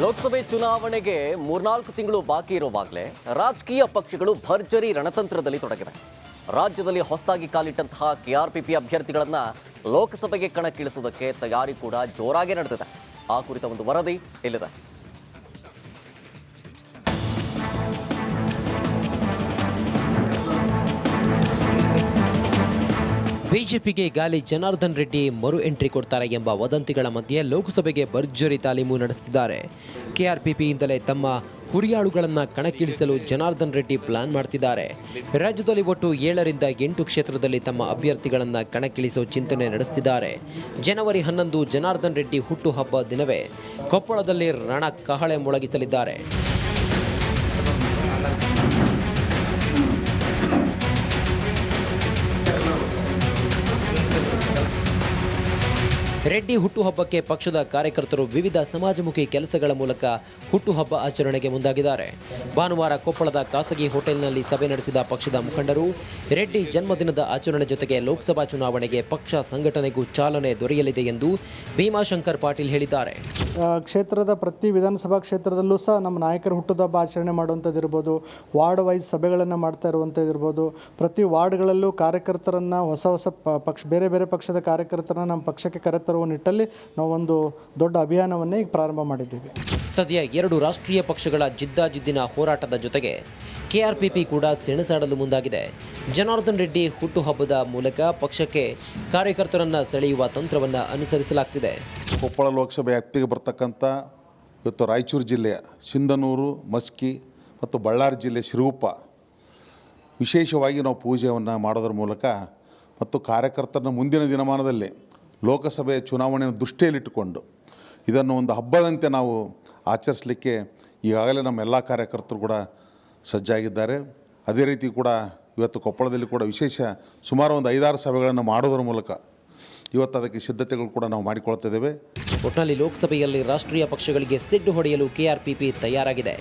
ಲೋಕಸಭೆ ಚುನಾವಣೆಗೆ 3-4 ತಿಂಗಳು ಬಾಕಿ ಇರುವಾಗಲೇ ರಾಜಕೀಯ ಪಕ್ಷಗಳು ಭರ್ಜರಿ ರಣತಂತ್ರದಲ್ಲಿ ತೊಡಗಿವೆ. ರಾಜ್ಯದಲ್ಲಿ ಹೊಸದಾಗಿ ಕಾಲಿಟ್ಟಂತಹ ಕೆಆರ್ಪಿಪಿ ಅಭ್ಯರ್ಥಿಗಳನ್ನ ಲೋಕಸಭೆಗೆ ಕಣಕ್ಕಿಳಿಸುವುದಕ್ಕೆ ತಯಾರಿ ಕೂಡ ಜೋರಾಗಿ ನಡೆದಿದೆ. ಆ ಕುರಿತ ಒಂದು ವರದಿ ಇಲ್ಲಿದೆ. ಬಿಜೆಪಿಗೆ ಗಾಲಿ ಜನಾರ್ದನ್ ರೆಡ್ಡಿ ಮರು ಎಂಟ್ರಿ ಕೊಡ್ತಾರೆ ಎಂಬ ವದಂತಿಗಳ ಮಧ್ಯೆ ಲೋಕಸಭೆಗೆ ಭರ್ಜರಿ ತಾಲೀಮು ನಡೆಸುತ್ತಿದ್ದಾರೆ. ಕೆಆರ್ಪಿಪಿಯಿಂದಲೇ ತಮ್ಮ ಹುರಿಯಾಳುಗಳನ್ನು ಕಣಕ್ಕಿಳಿಸಲು ಜನಾರ್ದನ್ ರೆಡ್ಡಿ ಪ್ಲಾನ್ ಮಾಡ್ತಿದ್ದಾರೆ. ರಾಜ್ಯದಲ್ಲಿ ಒಟ್ಟು 7ರಿಂದ 8 ಕ್ಷೇತ್ರದಲ್ಲಿ ತಮ್ಮ ಅಭ್ಯರ್ಥಿಗಳನ್ನು ಕಣಕ್ಕಿಳಿಸೋ ಚಿಂತನೆ ನಡೆಸುತ್ತಿದ್ದಾರೆ. ಜನವರಿ 11 ಜನಾರ್ದನ್ ರೆಡ್ಡಿ ಹುಟ್ಟುಹಬ್ಬ ದಿನವೇ ಕೊಪ್ಪಳದಲ್ಲಿ ರಣ ಕಹಳೆ ಮೊಳಗಿಸಲಿದ್ದಾರೆ. ರೆಡ್ಡಿ ಹುಟ್ಟುಹಬ್ಬಕ್ಕೆ ಪಕ್ಷದ ಕಾರ್ಯಕರ್ತರು ವಿವಿಧ ಸಮಾಜಮುಖಿ ಕೆಲಸಗಳ ಮೂಲಕ ಹುಟ್ಟುಹಬ್ಬ ಆಚರಣೆಗೆ ಮುಂದಾಗಿದ್ದಾರೆ. ಭಾನುವಾರ ಕೊಪ್ಪಳದ ಖಾಸಗಿ ಹೋಟೆಲ್ನಲ್ಲಿ ಸಭೆ ನಡೆಸಿದ ಪಕ್ಷದ ಮುಖಂಡರು ರೆಡ್ಡಿ ಜನ್ಮದಿನದ ಆಚರಣೆ ಜೊತೆಗೆ ಲೋಕಸಭಾ ಚುನಾವಣೆಗೆ ಪಕ್ಷ ಸಂಘಟನೆಗೂ ಚಾಲನೆ ದೊರೆಯಲಿದೆ ಎಂದು ಭೀಮಾಶಂಕರ್ ಪಾಟೀಲ್ ಹೇಳಿದ್ದಾರೆ. ಕ್ಷೇತ್ರದ ಪ್ರತಿ ವಿಧಾನಸಭಾ ಕ್ಷೇತ್ರದಲ್ಲೂ ಸಹ ನಮ್ಮ ನಾಯಕರ ಹುಟ್ಟುಹಬ್ಬ ಆಚರಣೆ ಮಾಡುವಂಥದ್ದು ಇರ್ಬೋದು, ವಾರ್ಡ್ ವೈಸ್ ಸಭೆಗಳನ್ನು ಮಾಡ್ತಾ ಇರುವಂಥದ್ದು ಇರ್ಬೋದು. ಪ್ರತಿ ವಾರ್ಡ್ಗಳಲ್ಲೂ ಕಾರ್ಯಕರ್ತರನ್ನು ಹೊಸ ಬೇರೆ ಬೇರೆ ಪಕ್ಷದ ಕಾರ್ಯಕರ್ತರನ್ನು ನಮ್ಮ ಪಕ್ಷಕ್ಕೆ ಕರೆತರುವ ನಿಟ್ಟಲ್ಲಿ ನಾವೊಂದು ದೊಡ್ಡ ಅಭಿಯಾನವನ್ನೇ ಈಗ ಪ್ರಾರಂಭ ಮಾಡಿದ್ದೀವಿ. ಸದ್ಯ 2 ರಾಷ್ಟ್ರೀಯ ಪಕ್ಷಗಳ ಜಿದ್ದಾಜಿದ್ದಿನ ಹೋರಾಟದ ಜೊತೆಗೆ ಕೆಆರ್ಪಿಪಿ ಕೂಡ ಸೆಣಸಾಡಲು ಮುಂದಾಗಿದೆ. ಜನಾರ್ದನ್ ರೆಡ್ಡಿ ಹುಟ್ಟುಹಬ್ಬದ ಮೂಲಕ ಪಕ್ಷಕ್ಕೆ ಕಾರ್ಯಕರ್ತರನ್ನು ಸೆಳೆಯುವ ತಂತ್ರವನ್ನು ಅನುಸರಿಸಲಾಗ್ತಿದೆ. ಕೊಪ್ಪಳ ಲೋಕಸಭೆ ವ್ಯಾಪ್ತಿಗೆ ಬರ್ತಕ್ಕಂಥ ಇವತ್ತು ರಾಯಚೂರು ಜಿಲ್ಲೆಯ ಸಿಂಧನೂರು, ಮಸ್ಕಿ ಮತ್ತು ಬಳ್ಳಾರಿ ಜಿಲ್ಲೆ ಸಿರುಗುಪ್ಪ ವಿಶೇಷವಾಗಿ ನಾವು ಪೂಜೆಯನ್ನು ಮಾಡೋದ್ರ ಮೂಲಕ ಮತ್ತು ಕಾರ್ಯಕರ್ತರನ್ನ ಮುಂದಿನ ದಿನಮಾನದಲ್ಲಿ ಲೋಕಸಭೆ ಚುನಾವಣೆಯನ್ನು ದೃಷ್ಟಿಯಲ್ಲಿಟ್ಟುಕೊಂಡು ಇದನ್ನು ಒಂದು ಹಬ್ಬದಂತೆ ನಾವು ಆಚರಿಸಲಿಕ್ಕೆ ಈಗಾಗಲೇ ನಮ್ಮ ಎಲ್ಲ ಕಾರ್ಯಕರ್ತರು ಕೂಡ ಸಜ್ಜಾಗಿದ್ದಾರೆ. ಅದೇ ರೀತಿ ಕೂಡ ಇವತ್ತು ಕೊಪ್ಪಳದಲ್ಲಿ ಕೂಡ ವಿಶೇಷ ಸುಮಾರು ಒಂದು 5-6 ಸಭೆಗಳನ್ನು ಮಾಡೋದ್ರ ಮೂಲಕ ಇವತ್ತು ಅದಕ್ಕೆ ಸಿದ್ಧತೆಗಳು ಕೂಡ ನಾವು ಮಾಡಿಕೊಳ್ತಾ ಇದ್ದೇವೆ. ಒಟ್ಟಿನಲ್ಲಿ ಲೋಕಸಭೆಯಲ್ಲಿ ರಾಷ್ಟ್ರೀಯ ಪಕ್ಷಗಳಿಗೆ ಸಿಡ್ಡು ಹೊಡೆಯಲು ಕೆಆರ್ಪಿಪಿ ತಯಾರಾಗಿದೆ.